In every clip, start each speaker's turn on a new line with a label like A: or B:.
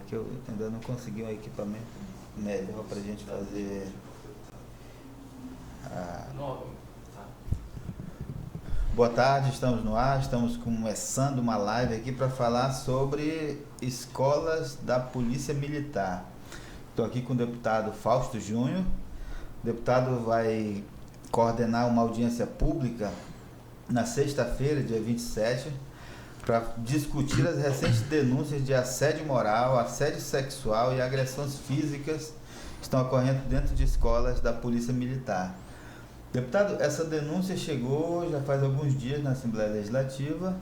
A: que eu ainda não consegui um equipamento melhor para a gente fazer Boa tarde, estamos no ar, estamos começando uma live aqui para falar sobre escolas da Polícia Militar. Estou aqui com o deputado Fausto Júnior. O deputado vai coordenar uma audiência pública na sexta-feira, dia 27, para discutir as recentes denúncias de assédio moral, assédio sexual e agressões físicas que estão ocorrendo dentro de escolas da Polícia Militar. Deputado, essa denúncia chegou já faz alguns dias na Assembleia Legislativa.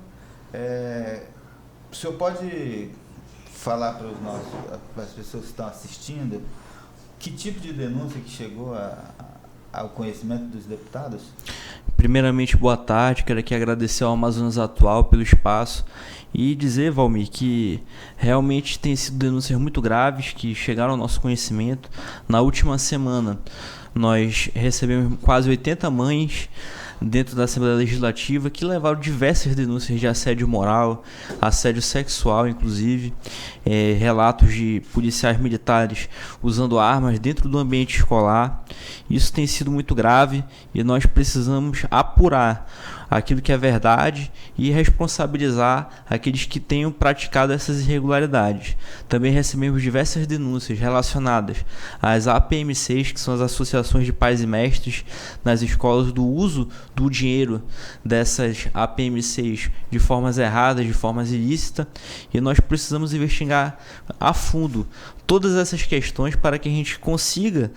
A: O senhor pode falar para as pessoas que estão assistindo que tipo de denúncia que chegou ao conhecimento dos deputados?
B: Primeiramente, boa tarde. Quero aqui agradecer ao Amazonas Atual pelo espaço e dizer, Valmir, que realmente tem sido denúncias muito graves que chegaram ao nosso conhecimento. Na última semana, nós recebemos quase 80 mães dentro da Assembleia Legislativa que levaram diversas denúncias de assédio moral, assédio sexual, inclusive, relatos de policiais militares usando armas dentro do ambiente escolar. Isso tem sido muito grave e nós precisamos apurar aquilo que é verdade e responsabilizar aqueles que tenham praticado essas irregularidades. Também recebemos diversas denúncias relacionadas às APM6, que são as associações de pais e mestres nas escolas, do uso do dinheiro dessas APM6 de formas erradas, de formas ilícitas, e nós precisamos investigar a fundo todas essas questões para que a gente consiga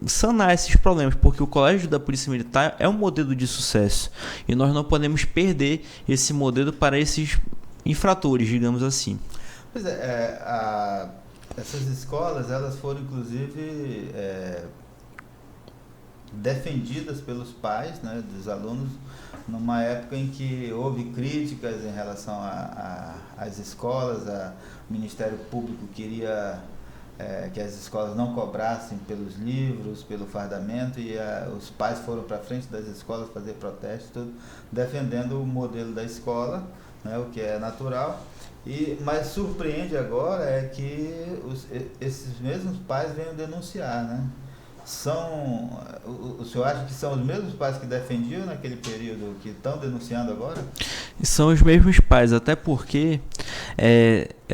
B: sanar esses problemas, porque o Colégio da Polícia Militar é um modelo de sucesso e nós não podemos perder esse modelo para esses infratores, digamos assim.
A: Pois essas escolas, elas foram inclusive defendidas pelos pais, né, dos alunos, numa época em que houve críticas em relação às escolas. O Ministério Público queria que as escolas não cobrassem pelos livros, pelo fardamento, e os pais foram para frente das escolas fazer protestos, tudo, defendendo o modelo da escola, né, o que é natural. Mas surpreende agora é que esses mesmos pais venham denunciar, né? O senhor acha que são os mesmos pais que defendiam naquele período que estão denunciando agora?
B: São os mesmos pais, até porque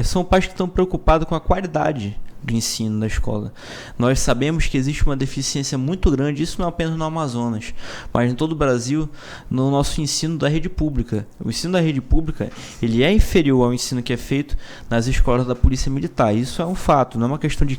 B: são pais que estão preocupados com a qualidade do ensino da escola. Nós sabemos que existe uma deficiência muito grande, isso não apenas no Amazonas, mas em todo o Brasil, no nosso ensino da rede pública. O ensino da rede pública, ele é inferior ao ensino que é feito nas escolas da Polícia Militar. Isso é um fato, não é uma questão de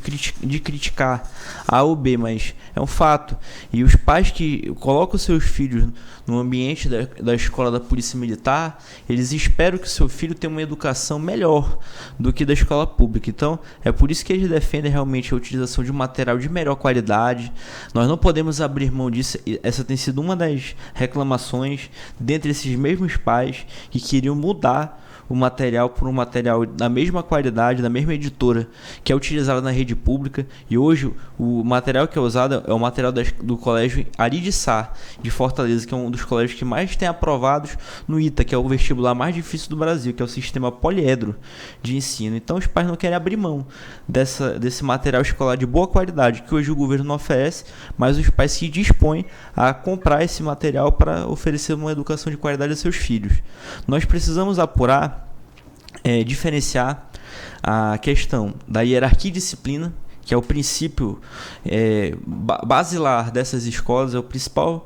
B: criticar A ou B, mas é um fato. E os pais que colocam seus filhos no ambiente da escola da Polícia Militar, eles esperam que o seu filho tenha uma educação melhor do que da escola pública. Então, é por isso que eles defendem realmente a utilização de um material de melhor qualidade. Nós não podemos abrir mão disso. Essa tem sido uma das reclamações dentre esses mesmos pais que queriam mudar o material por um material da mesma qualidade, da mesma editora que é utilizada na rede pública. E hoje o material que é usado é o material do Colégio Ari de Sá, de Fortaleza, que é um dos colégios que mais tem aprovados no ITA, que é o vestibular mais difícil do Brasil, que é o sistema poliedro de ensino. Então os pais não querem abrir mão desse material escolar de boa qualidade que hoje o governo não oferece, mas os pais se dispõem a comprar esse material para oferecer uma educação de qualidade a seus filhos. Nós precisamos apurar, diferenciar a questão da hierarquia e disciplina, que é o princípio basilar dessas escolas, é o principal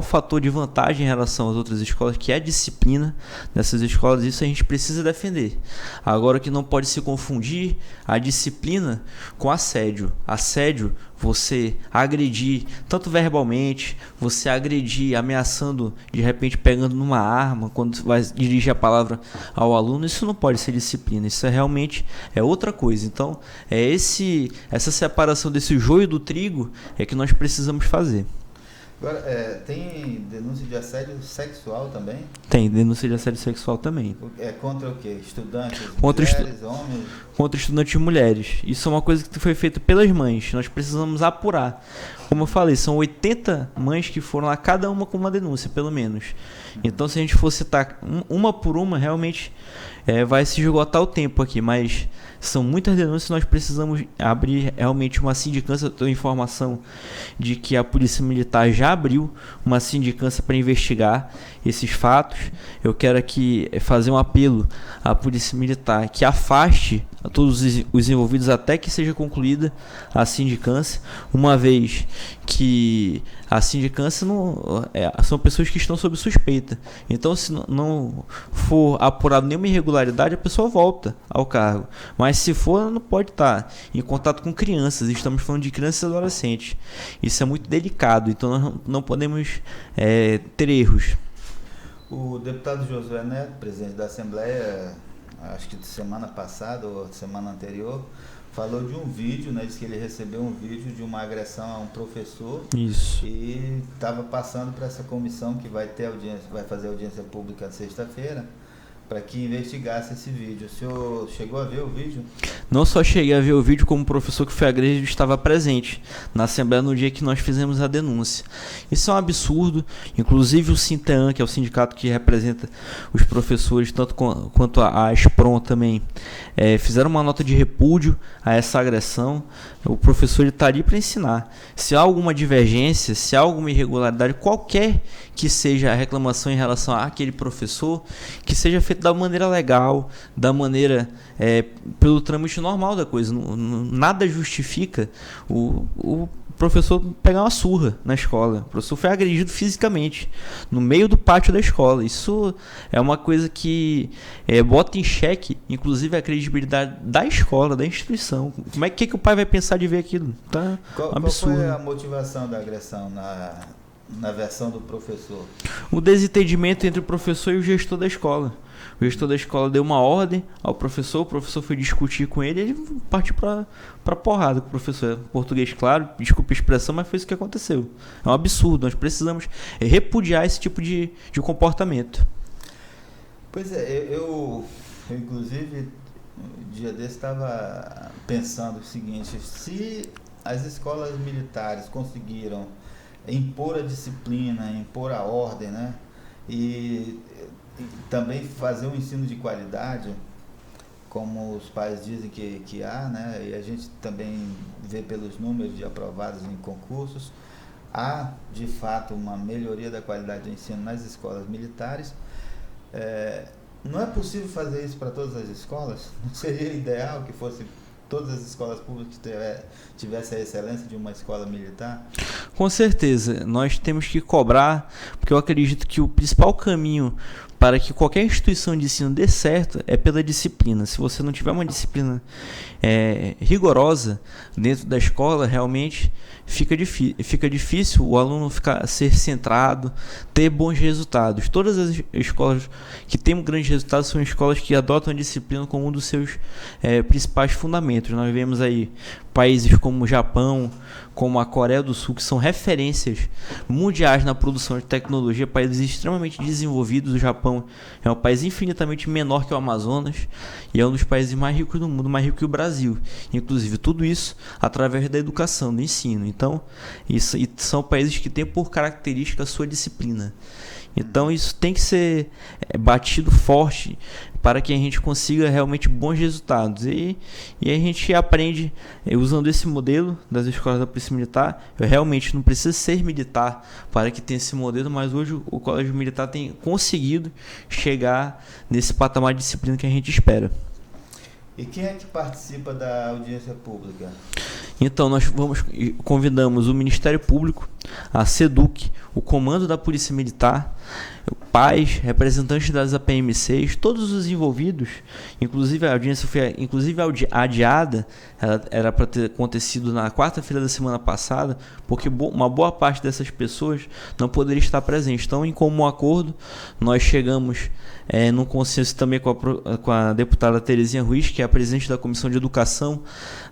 B: fator de vantagem em relação às outras escolas, que é a disciplina dessas escolas. Isso a gente precisa defender. Agora, que não pode se confundir a disciplina com assédio. Assédio, você agredir, tanto verbalmente, você agredir ameaçando, de repente pegando numa arma, quando vai dirigir a palavra ao aluno, isso não pode ser disciplina, isso realmente é outra coisa. Então, essa separação desse joio do trigo é que nós precisamos fazer.
A: Agora, tem denúncia de assédio sexual também?
B: Tem denúncia de assédio sexual também.
A: Contra o quê? Estudantes,
B: mulheres,
A: homens?
B: Contra estudantes e mulheres. Isso é uma coisa que foi feita pelas mães. Nós precisamos apurar. Como eu falei, são 80 mães que foram lá, cada uma com uma denúncia, pelo menos. Então, se a gente for citar uma por uma, realmente vai se esgotar o tempo aqui, mas são muitas denúncias, nós precisamos abrir realmente uma sindicância. Eu tenho informação de que a Polícia Militar já abriu uma sindicância para investigar esses fatos. Eu quero aqui fazer um apelo à Polícia Militar que afaste a todos os envolvidos até que seja concluída a sindicância, uma vez que a sindicância são pessoas que estão sob suspeita. Então, se não for apurado nenhuma irregularidade, a pessoa volta ao cargo. Mas se for, não pode estar em contato com crianças. Estamos falando de crianças e adolescentes. Isso é muito delicado, então nós não podemos ter erros.
A: O deputado Josué Neto, presidente da Assembleia, acho que semana passada ou semana anterior, falou de um vídeo, né? Disse que ele recebeu um vídeo de uma agressão a um professor.
B: Isso.
A: E estava passando para essa comissão que vai fazer audiência pública sexta-feira, para que investigasse esse vídeo. O senhor chegou a ver o vídeo?
B: Não só cheguei a ver o vídeo, como o professor que foi agredido estava presente na Assembleia no dia que nós fizemos a denúncia. Isso é um absurdo. Inclusive o Sintean, que é o sindicato que representa os professores, tanto quanto a ASPRON também, fizeram uma nota de repúdio a essa agressão. O professor está ali para ensinar. Se há alguma divergência, se há alguma irregularidade, qualquer que seja a reclamação em relação àquele professor, que seja feito da maneira legal, da maneira pelo trâmite normal da coisa. Nada justifica o professor pegar uma surra na escola. O professor foi agredido fisicamente no meio do pátio da escola. Isso é uma coisa que bota em xeque, inclusive, a credibilidade da escola, da instituição. Como é que o pai vai pensar de ver aquilo? Tá absurdo.
A: Qual foi a motivação da agressão na versão do professor? O
B: desentendimento entre o professor e o gestor da escola. O gestor da escola deu uma ordem ao professor, o professor foi discutir com ele e ele partiu para porrada com o professor. Português, claro, desculpa a expressão, mas foi isso que aconteceu. É um absurdo, nós precisamos repudiar esse tipo de comportamento.
A: Pois eu inclusive, um dia desse estava pensando o seguinte: se as escolas militares conseguiram impor a disciplina, impor a ordem, né? E também fazer um ensino de qualidade, como os pais dizem que há, né? E a gente também vê pelos números de aprovados em concursos, há de fato uma melhoria da qualidade do ensino nas escolas militares. Não é possível fazer isso para todas as escolas? Não seria ideal que fosse todas as escolas públicas tivessem a excelência de uma escola militar?
B: Com certeza, nós temos que cobrar, porque eu acredito que o principal caminho para que qualquer instituição de ensino dê certo é pela disciplina. Se você não tiver uma disciplina rigorosa dentro da escola, realmente fica difícil o aluno ser centrado, ter bons resultados. Todas as escolas que têm grandes resultados são escolas que adotam a disciplina como um dos seus principais fundamentos. Nós vemos aí países como o Japão, como a Coreia do Sul, que são referências mundiais na produção de tecnologia, países extremamente desenvolvidos. O Japão é um país infinitamente menor que o Amazonas e é um dos países mais ricos do mundo, mais rico que o Brasil. Inclusive, tudo isso através da educação, do ensino. Então, são países que têm por característica a sua disciplina. Então, isso tem que ser batido forte para que a gente consiga realmente bons resultados. E a gente aprende usando esse modelo das escolas da Polícia Militar. Eu realmente não preciso ser militar para que tenha esse modelo, mas hoje o Colégio Militar tem conseguido chegar nesse patamar de disciplina que a gente espera.
A: E quem é que participa da audiência pública?
B: Então, nós convidamos o Ministério Público, a SEDUC, o Comando da Polícia Militar, pais, representantes das APM6, todos os envolvidos. Inclusive, a audiência foi adiada, ela era para ter acontecido na quarta-feira da semana passada, porque uma boa parte dessas pessoas não poderia estar presente. Então, em comum acordo, nós chegamos num consenso também com a deputada Terezinha Ruiz, que é a presidente da Comissão de Educação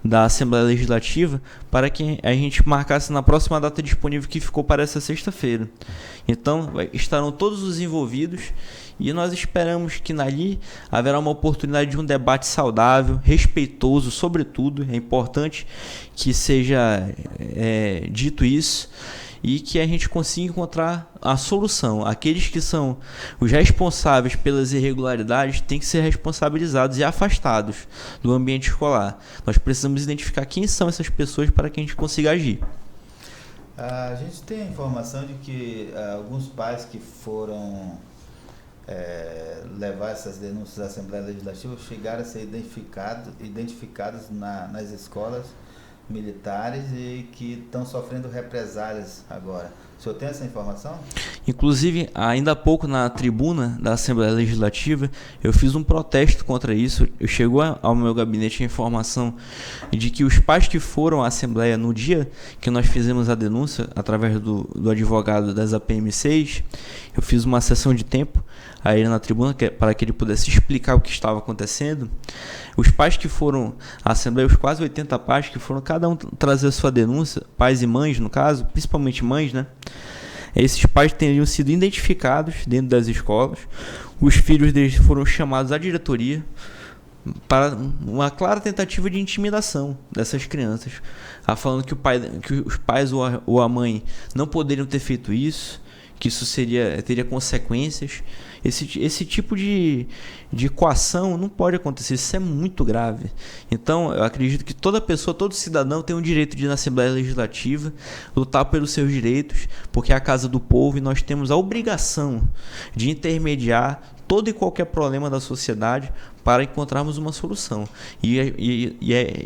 B: da Assembleia Legislativa, para que a gente marcasse na próxima data disponível, que ficou para essa sexta-feira. Então, estarão todos os envolvidos E nós esperamos que ali haverá uma oportunidade de um debate saudável, respeitoso, sobretudo. É importante que seja dito isso e que a gente consiga encontrar a solução. Aqueles que são os responsáveis pelas irregularidades têm que ser responsabilizados e afastados do ambiente escolar. Nós precisamos identificar quem são essas pessoas para que a gente consiga agir.
A: A gente tem a informação de que alguns pais que foram levar essas denúncias à Assembleia Legislativa chegaram a ser identificados nas escolas militares e que estão sofrendo represálias agora. O senhor tem essa informação?
B: Inclusive, ainda há pouco na tribuna da Assembleia Legislativa, eu fiz um protesto contra isso. Chegou ao meu gabinete a informação de que os pais que foram à Assembleia no dia que nós fizemos a denúncia, através do advogado das APM6, eu fiz uma sessão de tempo a ele na tribuna para que ele pudesse explicar o que estava acontecendo. Os pais que foram à Assembleia, os quase 80 pais que foram, cada um trazer a sua denúncia, pais e mães no caso, principalmente mães, né? Esses pais teriam sido identificados dentro das escolas, os filhos deles foram chamados à diretoria para uma clara tentativa de intimidação dessas crianças, falando que os pais ou a mãe não poderiam ter feito isso, que isso teria consequências. Esse tipo de coação não pode acontecer, isso é muito grave. Então, eu acredito que toda pessoa, todo cidadão tem o direito de ir na Assembleia Legislativa, lutar pelos seus direitos, porque é a casa do povo e nós temos a obrigação de intermediar todo e qualquer problema da sociedade para encontrarmos uma solução. E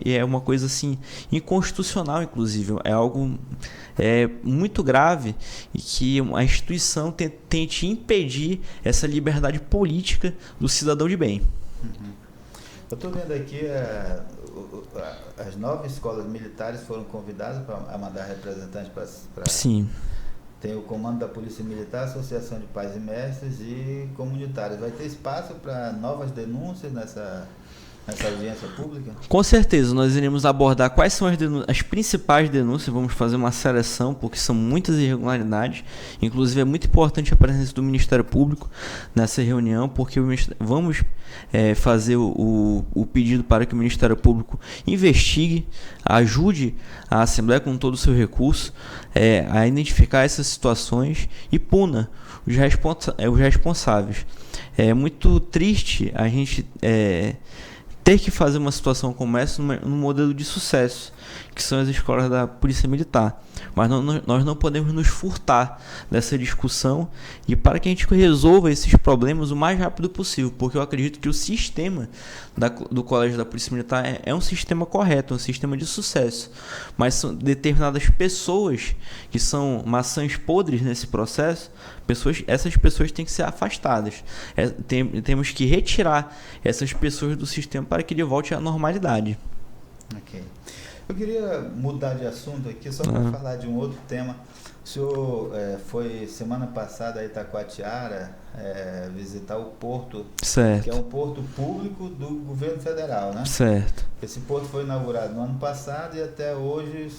B: é uma coisa assim inconstitucional, inclusive. É algo muito grave e que a instituição tente impedir essa liberdade política do cidadão de bem.
A: Eu estou vendo aqui as 9 escolas militares foram convidadas para mandar representantes para...
B: Sim.
A: Tem o comando da Polícia Militar, Associação de Pais e Mestres e comunitários. Vai ter espaço para novas denúncias nessa audiência pública?
B: Com certeza, nós iremos abordar quais são as principais denúncias, vamos fazer uma seleção, porque são muitas irregularidades. Inclusive, é muito importante a presença do Ministério Público nessa reunião, porque vamos fazer o pedido para que o Ministério Público investigue, ajude a Assembleia com todo o seu recurso a identificar essas situações e puna os responsáveis. É muito triste a gente ter que fazer uma situação como essa num modelo de sucesso, que são as escolas da Polícia Militar. Mas nós não podemos nos furtar dessa discussão e para que a gente resolva esses problemas o mais rápido possível, porque eu acredito que o sistema do Colégio da Polícia Militar é um sistema correto, um sistema de sucesso, mas são determinadas pessoas que são maçãs podres nesse processo. Essas pessoas têm que ser afastadas. Temos que retirar essas pessoas do sistema para que ele volte à normalidade.
A: Ok. Eu queria mudar de assunto aqui só para falar de um outro tema. O senhor foi semana passada a Itacoatiara visitar o porto,
B: certo,
A: que é um porto público do governo federal, né?
B: Certo.
A: Esse porto foi inaugurado no ano passado e até hoje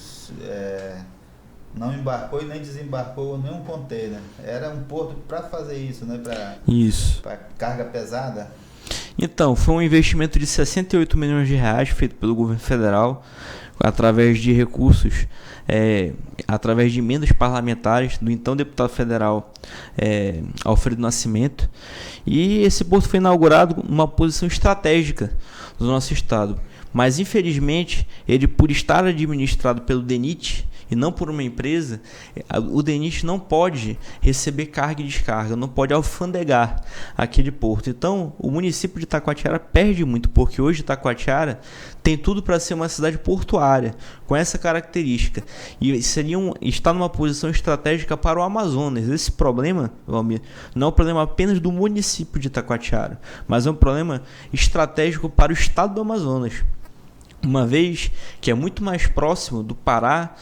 A: não embarcou e nem desembarcou nenhum container. Era um porto para fazer isso, né? Para carga pesada.
B: Então, foi um investimento de 68 milhões de reais feito pelo governo federal, através de recursos, através de emendas parlamentares do então deputado federal Alfredo Nascimento. E esse porto foi inaugurado numa posição estratégica do nosso estado. Mas, infelizmente, ele, por estar administrado pelo DENIT e não por uma empresa, o DENIT não pode receber carga e descarga, não pode alfandegar aquele porto. Então, o município de Itacoatiara perde muito, porque hoje Itacoatiara tem tudo para ser uma cidade portuária, com essa característica. E está numa posição estratégica para o Amazonas. Esse problema, Valmir, não é um problema apenas do município de Itacoatiara, mas é um problema estratégico para o estado do Amazonas. uma vez que é muito mais próximo do Pará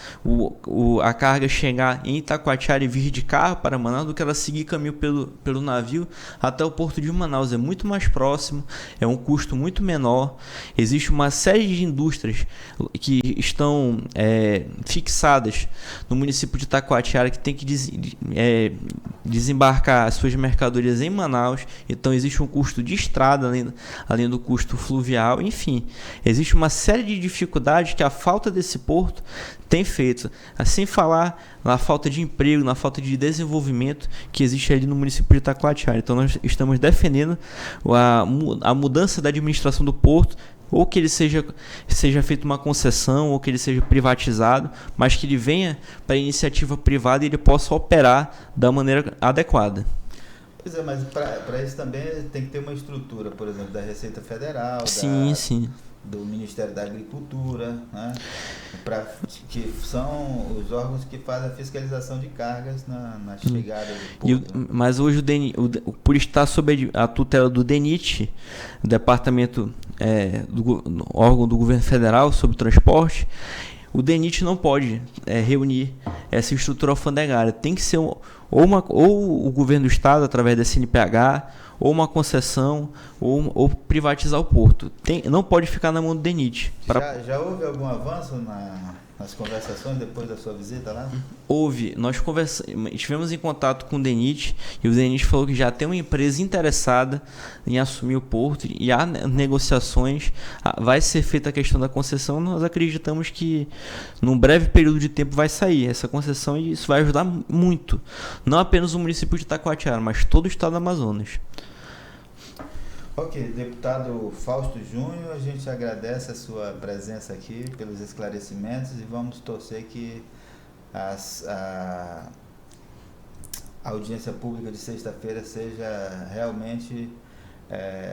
B: a carga chegar em Itacoatiara e vir de carro para Manaus do que ela seguir caminho pelo navio até o porto de Manaus. É muito mais próximo, é um custo muito menor. Existe uma série de indústrias que estão fixadas no município de Itacoatiara que tem que desembarcar as suas mercadorias em Manaus. Então existe um custo de estrada além do custo fluvial. Enfim, existe uma série de dificuldades que a falta desse porto tem feito, sem falar na falta de emprego, na falta de desenvolvimento que existe ali no município de Itacoatiara. Então nós estamos defendendo a mudança da administração do porto, ou que ele seja feita uma concessão, ou que ele seja privatizado, mas que ele venha para a iniciativa privada e ele possa operar da maneira adequada.
A: Pois é, mas para isso também tem que ter uma estrutura, por exemplo, da Receita Federal,
B: sim.
A: do Ministério da Agricultura, né? Que são os órgãos que fazem a fiscalização de cargas na chegada do porto.
B: Mas hoje, por estar sob a tutela do DENIT, Departamento órgão do Governo Federal sobre o transporte, o DENIT não pode reunir essa estrutura alfandegária. Tem que ser ou o governo do estado, através da CNPH, ou uma concessão, ou privatizar o porto. Não pode ficar na mão do DENIT.
A: Já houve algum avanço nas conversações depois da sua visita lá?
B: Houve. Nós estivemos em contato com o DENIT e o DENIT falou que já tem uma empresa interessada em assumir o porto e há negociações. Vai ser feita a questão da concessão. Nós acreditamos que num breve período de tempo vai sair essa concessão e isso vai ajudar muito. Não apenas o município de Itacoatiara, mas todo o estado do Amazonas.
A: Ok, deputado Fausto Júnior, a gente agradece a sua presença aqui, pelos esclarecimentos, e vamos torcer que a audiência pública de sexta-feira seja realmente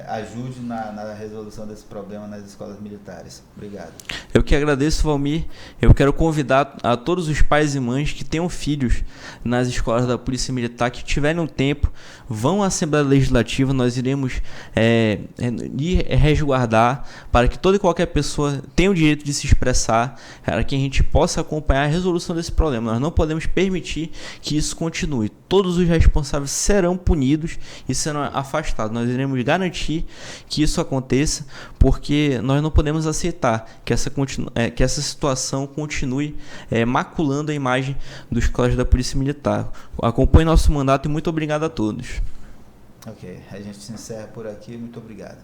A: ajude na resolução desse problema nas escolas militares. Obrigado.
B: Eu que agradeço, Valmir. Eu quero convidar a todos os pais e mães que tenham filhos nas escolas da Polícia Militar, que tiverem um tempo, vão à Assembleia Legislativa. Nós iremos resguardar para que toda e qualquer pessoa tenha o direito de se expressar, para que a gente possa acompanhar a resolução desse problema. Nós não podemos permitir que isso continue. Todos os responsáveis serão punidos e serão afastados. Nós iremos garantir que isso aconteça, porque nós não podemos aceitar que essa situação continue maculando a imagem dos colégios da Polícia Militar. Acompanhe nosso mandato e muito obrigado a todos.
A: Ok, a gente se encerra por aqui. Muito obrigado.